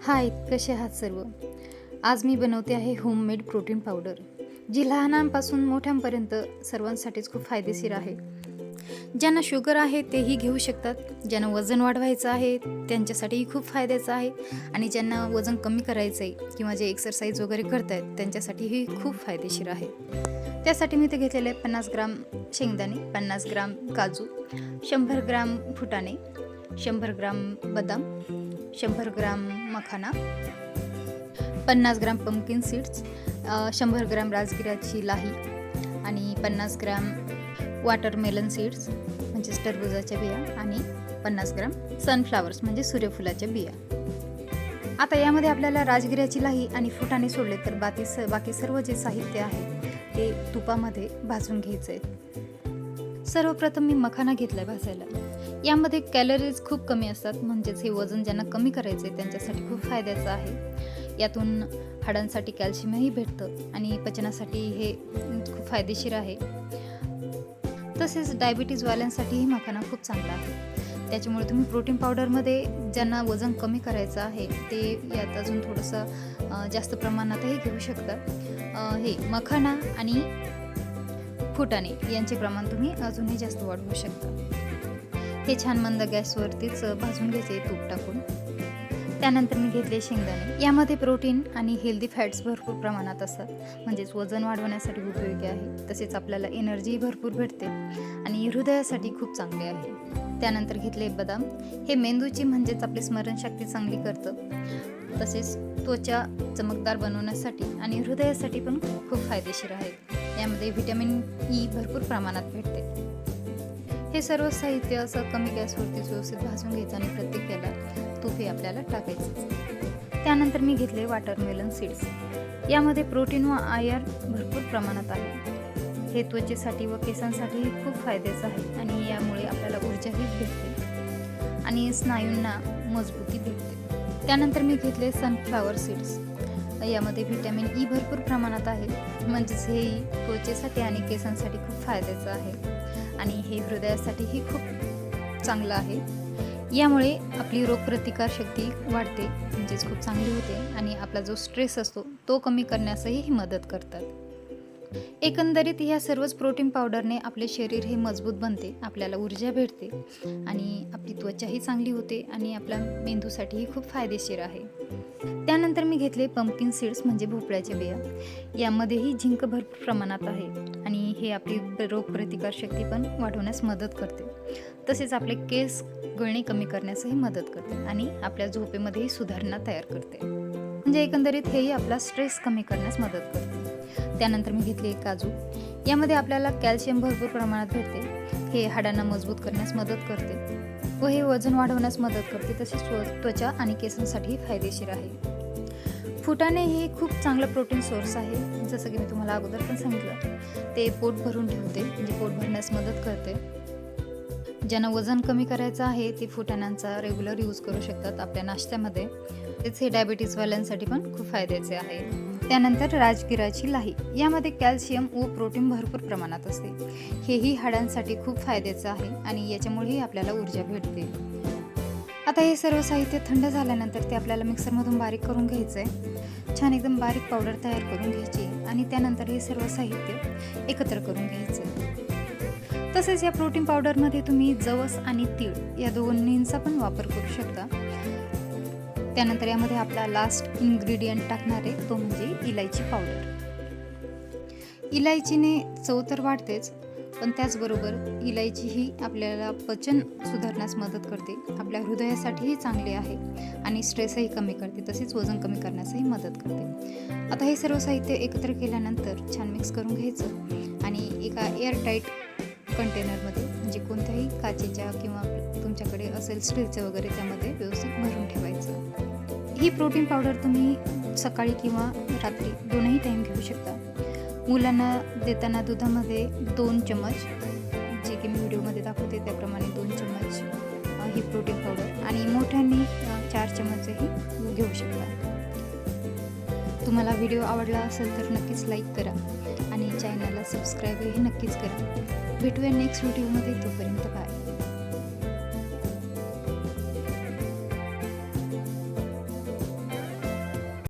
हाय, कसे आहात सर्व? आज मी बनवते आहे होममेड प्रोटीन पावडर, जी लहानांपासून मोठ्यांपर्यंत सर्वांसाठीच खूप फायदेशीर आहे. ज्यांना शुगर आहे तेही घेऊ शकतात, ज्यांना वजन वाढवायचं आहे त्यांच्यासाठीही खूप फायद्याचं आहे आणि ज्यांना वजन कमी करायचं आहे किंवा जे एक्सरसाइज वगैरे करत आहेत त्यांच्यासाठीही खूप फायदेशीर आहे. त्यासाठी मी ते घेतलेले आहे 50 ग्राम शेंगदाणे, 50 ग्राम काजू, 100 ग्राम फुटाणे, 100 ग्राम बदाम, 100 ग्राम मखाना, 50 ग्राम पंपकिन सीड्स, 100 ग्राम राजगिराची लाही आणि 50 ग्राम वॉटरमेलन सीड्स म्हणजेच टरबुजाच्या बिया आणि 50 ग्राम सनफ्लावर्स म्हणजे सूर्यफुलाच्या बिया. आता यामध्ये आपल्याला राजगिराची लाही आणि फुटाणे सोडले तर बाकी सर्व जे साहित्य आहे ते तुपामध्ये भाजून घ्यायचे आहे. सर्वप्रथम मी मखाना घेतला भाजायला. यामध्ये कॅलरीज खूप कमी असतात, म्हणजेच हे वजन ज्यांना कमी करायचं आहे त्यांच्यासाठी खूप फायद्याचं आहे. यातून हाडांसाठी कॅल्शियमही भेटतं आणि पचनासाठी हे खूप फायदेशीर आहे. तसेच डायबिटीजवाल्यांसाठीही मखाना खूप चांगला आहे. त्याच्यामुळे तुम्ही प्रोटीन पावडरमध्ये ज्यांना वजन कमी करायचं आहे ते यात अजून थोडंसं जास्त प्रमाणातही घेऊ शकता. हे मखाना आणि फुटाणे यांचे प्रमाण तुम्ही अजूनही जास्त वाढवू शकता. हे छान मंद गॅसवरतीच भाजून घ्यायचे तूप टाकून. त्यानंतर मी घेतले शेंगदाणे. यामध्ये प्रोटीन आणि हेल्दी फॅट्स भरपूर प्रमाणात असतात, म्हणजेच वजन वाढवण्यासाठी उपयोगी आहे. तसेच आपल्याला एनर्जी भरपूर भेटते आणि हृदयासाठी खूप चांगले आहे. त्यानंतर घेतले बदाम. हे मेंदूची म्हणजेच आपली स्मरणशक्ती चांगली करतं. तसेच त्वचा चमकदार बनवण्यासाठी आणि हृदयासाठी पण खूप फायदेशीर आहेत. यामध्ये व्हिटॅमिन ई भरपूर प्रमाणात भेटते. हे सर्व साहित्य असं कमी गॅसवरती व्यवस्थित भाजून घ्यायचं आणि प्रत्येकाला तूप हे आपल्याला टाकायचं. त्यानंतर मी घेतले वॉटरमेलन सीड्स. यामध्ये प्रोटीन व आयर्न भरपूर प्रमाणात आहे. हे त्वचेसाठी व केसांसाठी खूप फायद्याचं आहे आणि यामुळे आपल्याला ऊर्जाही भेटते आणि स्नायूंना मजबूती भेटते. त्यानंतर मी घेतले सनफ्लावर सीड्स. यामध्ये व्हिटॅमिन ई भरपूर प्रमाणात आहे, म्हणजेच हे त्वचेसाठी आणि केसांसाठी खूप फायद्याचं आहे आणि हे हृदयासाठीही खूप चांगलं आहे. यामुळे आपली रोगप्रतिकार शक्ती वाढते, म्हणजेच खूप चांगली होते आणि आपला जो स्ट्रेस असतो तो कमी करण्यासही ही मदत करतात. एकंदरीत ह्या सर्वच प्रोटीन पावडरने आपले शरीर हे मजबूत बनते, आपल्याला ऊर्जा भेटते आणि आपली त्वचाही चांगली होते आणि आपल्या मेंदूसाठीही खूप फायदेशीर आहे. त्यानंतर मी घेतले पंपकिन सीड्स म्हणजे भोपळ्याच्या बिया. यामध्येही झिंक भरपूर प्रमाणात आहे आणि हे आपली रोगप्रतिकार शक्ती पण वाढवण्यास मदत करते. तसेच आपले केस गळणे कमी करण्यासही मदत करते आणि आपल्या झोपेमध्येही सुधारणा तयार करते. म्हणजे एकंदरीत हेही आपला स्ट्रेस कमी करण्यास मदत करते. त्यानंतर मी घेतले काजू. यामध्ये आपल्याला कॅल्शियम भरपूर प्रमाणात भेटते. हे हाडांना मजबूत करण्यास मदत करते व हे वजन वाढवण्यास मदत करते. तसेच त्वचा आणि केसांसाठी फायदेशीर आहे. फुटाणे हे खूप चांगलं प्रोटीन सोर्स आहे. जसं की मी तुम्हाला अगोदर पण सांगितलं, ते पोट भरून ठेवते, म्हणजे पोट भरण्यास मदत करते. ज्यांना वजन कमी करायचं आहे ते फुटाण्यांचा रेग्युलर यूज करू शकतात आपल्या नाश्त्यामध्ये. तेच हे डायबिटीजवाल्यांसाठी पण खूप फायद्याचे आहे. त्यानंतर राजगिराची लाही. यामध्ये कॅल्शियम व प्रोटीन भरपूर प्रमाणात असते. हेही हाडांसाठी खूप फायद्याचं आहे आणि याच्यामुळेही आपल्याला ऊर्जा भेटते. आता हे सर्व साहित्य थंड झाल्यानंतर ते आपल्याला मिक्सरमधून बारीक करून घ्यायचं आहे. छान एकदम बारीक पावडर तयार करून घ्यायची आणि त्यानंतर हे सर्व साहित्य एकत्र करून घ्यायचं. तसेच या प्रोटीन पावडरमध्ये तुम्ही जवस आणि तीळ या दोन्हींचा पण वापर करू शकता. त्यानंतर यामध्ये आपला लास्ट इन्ग्रेडियंट टाकणार आहे तो म्हणजे इलायची पावडर. इलायचीने चव तर वाढतेच, पण त्याचबरोबर इलायची ही आपल्याला पचन सुधारण्यास मदत करते, आपल्या हृदयासाठीही चांगली आहे आणि स्ट्रेसही कमी करते, तसेच वजन कमी करण्यासही मदत करते. आता हे सर्व साहित्य एकत्र केल्यानंतर छान मिक्स करून घ्यायचं आणि एका एअरटाईट कंटेनरमध्ये, म्हणजे कोणत्याही काचेच्या किंवा तुमच्याकडे असेल स्टीलचं वगैरे, त्यामध्ये व्यवस्थित भरून ठेवायचं. ही प्रोटीन पावडर तुम्ही सकाळी किंवा रात्री दोनही टाईम घेऊ शकता. मुलांना देताना दुधामध्ये 2 चमच, जे की मी व्हिडिओमध्ये दाखवते त्याप्रमाणे 2 चमच ही प्रोटीन पावडर आणि मोठ्यांनी 4 चमचही घेऊ शकता. तुम्हाला व्हिडिओ आवडला असेल तर नक्कीच लाईक करा आणि चॅनलला सबस्क्राईबही नक्कीच करा. भेटूया नेक्स्ट व्हिडिओमध्ये. तोपर्यंत बाय.